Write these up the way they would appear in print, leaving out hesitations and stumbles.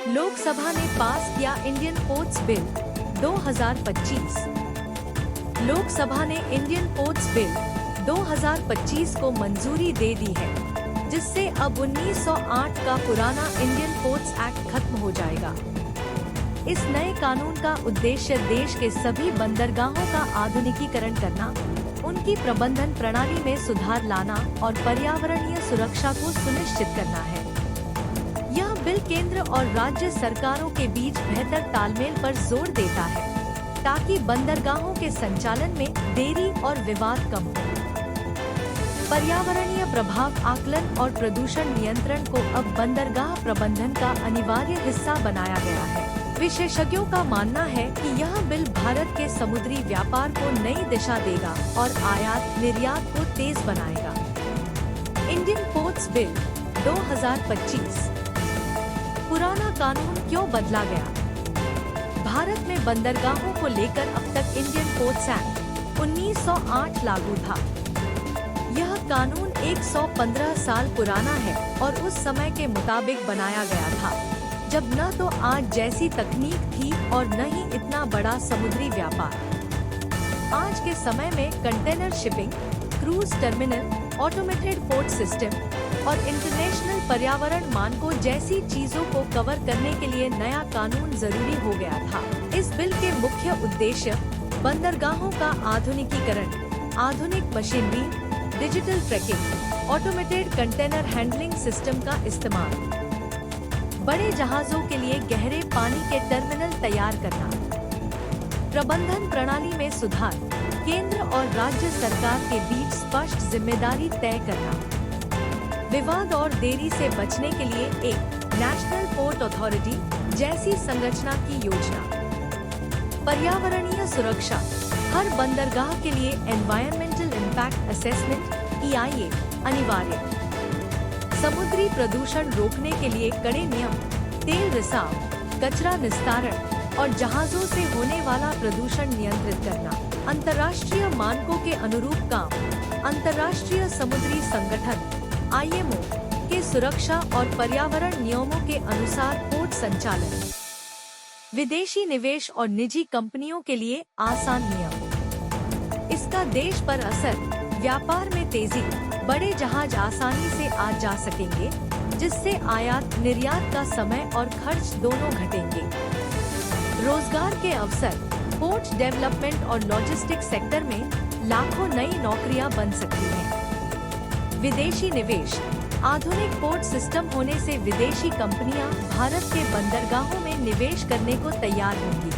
लोकसभा ने पास किया Indian ports bill 2025। Lok Sabha ने इंडियन पोर्ट्स बिल 2025 को मंजूरी दे दी है, जिससे अब 1908 का पुराना इंडियन पोर्ट्स एक्ट खत्म हो जाएगा। इस नए कानून का उद्देश्य देश के सभी बंदरगाहों का आधुनिकीकरण करना, उनकी प्रबंधन प्रणाली में सुधार लाना और पर्यावरणीय सुरक्षा को सुनिश्चित करना है। यह बिल केंद्र और राज्य सरकारों के बीच बेहतर तालमेल पर जोर देता है, ताकि बंदरगाहों के संचालन में देरी और विवाद कम हो। पर्यावरणीय प्रभाव आकलन और प्रदूषण नियंत्रण को अब बंदरगाह प्रबंधन का अनिवार्य हिस्सा बनाया गया है। विशेषज्ञों का मानना है कि यह बिल भारत के समुद्री व्यापार को नई दिशा देगा और आयात निर्यात को तेज बनाएगा। Indian ports bill 2025। पुराना कानून क्यों बदला गया? भारत में बंदरगाहों को लेकर अब तक इंडियन पोर्ट्स एक्ट 1908 लागू था। यह कानून 115 साल पुराना है और उस समय के मुताबिक बनाया गया था, जब न तो आज जैसी तकनीक थी और न ही इतना बड़ा समुद्री व्यापार। आज के समय में container shipping, cruise terminal, automated port system और इंटरनेशनल पर्यावरण मानकों जैसी चीजों को कवर करने के लिए नया कानून जरूरी हो गया था। इस बिल के मुख्य उद्देश्य बंदरगाहों का आधुनिकीकरण, आधुनिक machinery, digital tracking, automated container handling system का इस्तेमाल, बड़े जहाजों के लिए गहरे पानी के टर्मिनल तैयार करना, प्रबंधन प्रणाली में सुधार, केंद्र और राज्य सरकार के बीच स्पष्ट जिम्मेदारी तय करना, विवाद और देरी से बचने के लिए एक नेशनल पोर्ट अथॉरिटी जैसी संरचना की योजना, पर्यावरणीय सुरक्षा, हर बंदरगाह के लिए एनवायरमेंटल इम्पैक्ट असेसमेंट (EIA) अनिवार्य, समुद्री प्रदूषण रोकने के लिए कड़े नियम, तेल रिसाव, कचरा निस्तारण और जहाजों से होने वाला प्रदूषण नियंत्रित करना, अंतर्राष्ट्रीय मानकों के अनुरूप काम, अंतर्राष्ट्रीय समुद्री संगठन (IMO) के सुरक्षा और पर्यावरण नियमों के अनुसार पोर्ट संचालन, विदेशी निवेश और निजी कंपनियों के लिए आसान नियम। इसका देश पर असर, व्यापार में तेजी, बड़े जहाज आसानी से आ जा सकेंगे, जिससे आयात निर्यात का समय और खर्च दोनों घटेंगे। रोजगार के अवसर, पोर्ट डेवलपमेंट और लॉजिस्टिक्स सेक्टर में लाखों नई नौकरियां बन सकती हैं। विदेशी निवेश, आधुनिक पोर्ट सिस्टम होने से विदेशी कंपनियां भारत के बंदरगाहों में निवेश करने को तैयार होंगी।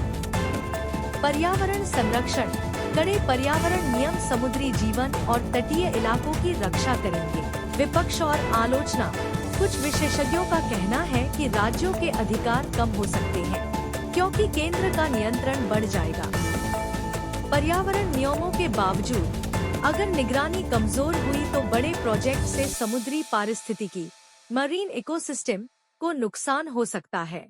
पर्यावरण संरक्षण, कड़े पर्यावरण नियम समुद्री जीवन और तटीय इलाकों की रक्षा करेंगे। विपक्ष और आलोचना, कुछ विशेषज्ञों का कहना है कि राज्यों के अधिकार कम हो सकते हैं, क्योंकि केंद्र का नियंत्रण बढ़ जाएगा। पर्यावरण नियमों के बावजूद अगर निगरानी कमजोर हुई तो बड़े प्रोजेक्ट से समुद्री पारिस्थितिकी, मरीन इकोसिस्टम को नुकसान हो सकता है।